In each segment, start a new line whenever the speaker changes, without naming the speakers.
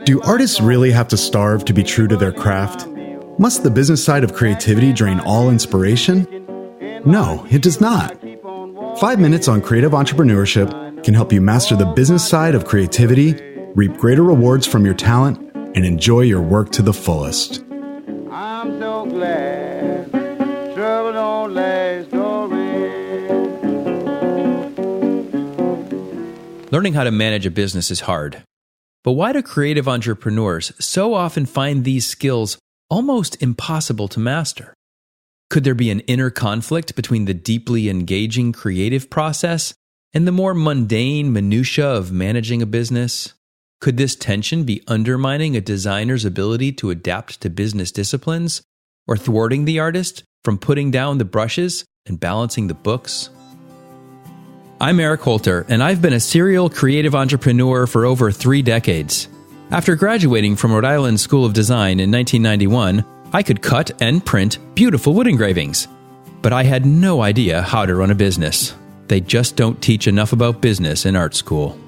Do artists really have to starve to be true to their craft? Must the business side of creativity drain all inspiration? No, it does not. 5 minutes on creative entrepreneurship can help you master the business side of creativity, reap greater rewards from your talent, and enjoy your work to the fullest.
I'm so glad trouble don't last always.
Learning how to manage a business is hard. But why do creative entrepreneurs so often find these skills almost impossible to master? Could there be an inner conflict between the deeply engaging creative process and the more mundane minutia of managing a business? Could this tension be undermining a designer's ability to adapt to business disciplines, or thwarting the artist from putting down the brushes and balancing the books? I'm Eric Holter, and I've been a serial creative entrepreneur for over 3 decades. After graduating from Rhode Island School of Design in 1991, I could cut and print beautiful wood engravings. But I had no idea how to run a business. They just don't teach enough about business in art school.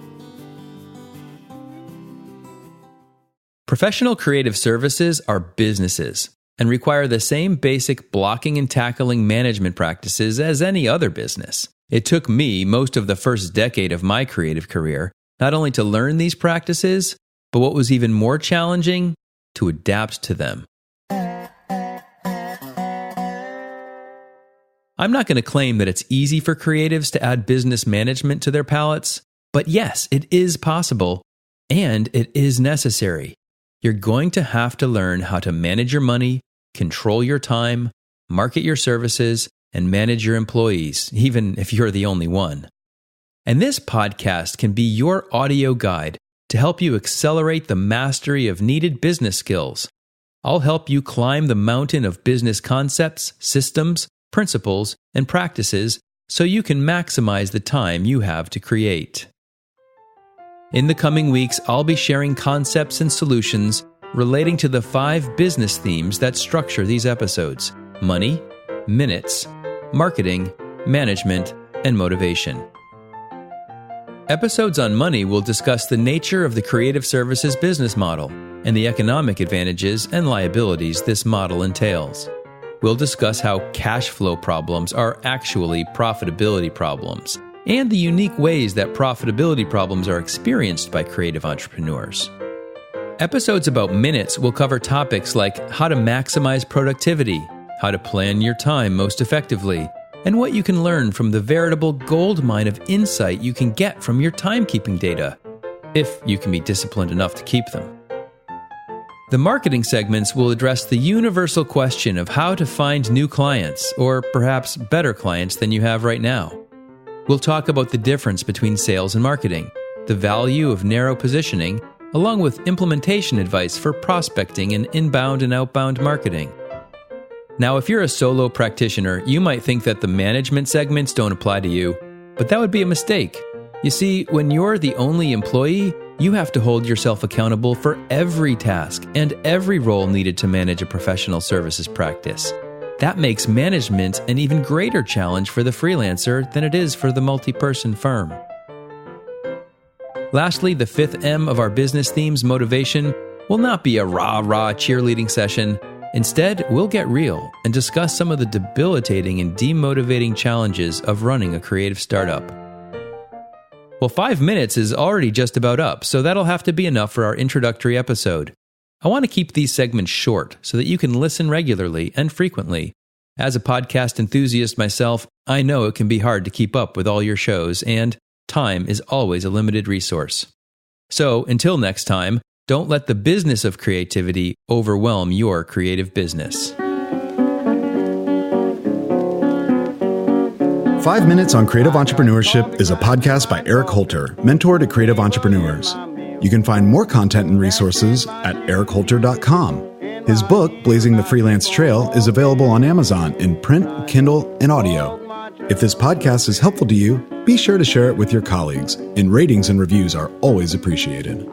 Professional creative services are businesses and require the same basic blocking and tackling management practices as any other business. It took me most of the first decade of my creative career not only to learn these practices, but what was even more challenging, to adapt to them. I'm not going to claim that it's easy for creatives to add business management to their palettes, but yes, it is possible, and it is necessary. You're going to have to learn how to manage your money, control your time, market your services, and manage your employees, even if you're the only one. And this podcast can be your audio guide to help you accelerate the mastery of needed business skills. I'll help you climb the mountain of business concepts, systems, principles, and practices so you can maximize the time you have to create. In the coming weeks, I'll be sharing concepts and solutions relating to the 5 business themes that structure these episodes: money, minutes, marketing, management, and motivation. Episodes on money will discuss the nature of the creative services business model and the economic advantages and liabilities this model entails. We'll discuss how cash flow problems are actually profitability problems, and the unique ways that profitability problems are experienced by creative entrepreneurs. Episodes about minutes will cover topics like how to maximize productivity, how to plan your time most effectively, and what you can learn from the veritable goldmine of insight you can get from your timekeeping data, if you can be disciplined enough to keep them. The marketing segments will address the universal question of how to find new clients, or perhaps better clients than you have right now. We'll talk about the difference between sales and marketing, the value of narrow positioning, along with implementation advice for prospecting and inbound and outbound marketing. Now, if you're a solo practitioner, you might think that the management segments don't apply to you, but that would be a mistake. You see, when you're the only employee, you have to hold yourself accountable for every task and every role needed to manage a professional services practice. That makes management an even greater challenge for the freelancer than it is for the multi-person firm. Lastly, the 5th M of our business themes, motivation, will not be a rah-rah cheerleading session. Instead, we'll get real and discuss some of the debilitating and demotivating challenges of running a creative startup. Well, 5 minutes is already just about up, so that'll have to be enough for our introductory episode. I want to keep these segments short so that you can listen regularly and frequently. As a podcast enthusiast myself, I know it can be hard to keep up with all your shows, and time is always a limited resource. So, until next time, don't let the business of creativity overwhelm your creative business.
5 Minutes on Creative Entrepreneurship is a podcast by Eric Holter, mentor to creative entrepreneurs. You can find more content and resources at ericholter.com. His book, Blazing the Freelance Trail, is available on Amazon in print, Kindle, and audio. If this podcast is helpful to you, be sure to share it with your colleagues, and ratings and reviews are always appreciated.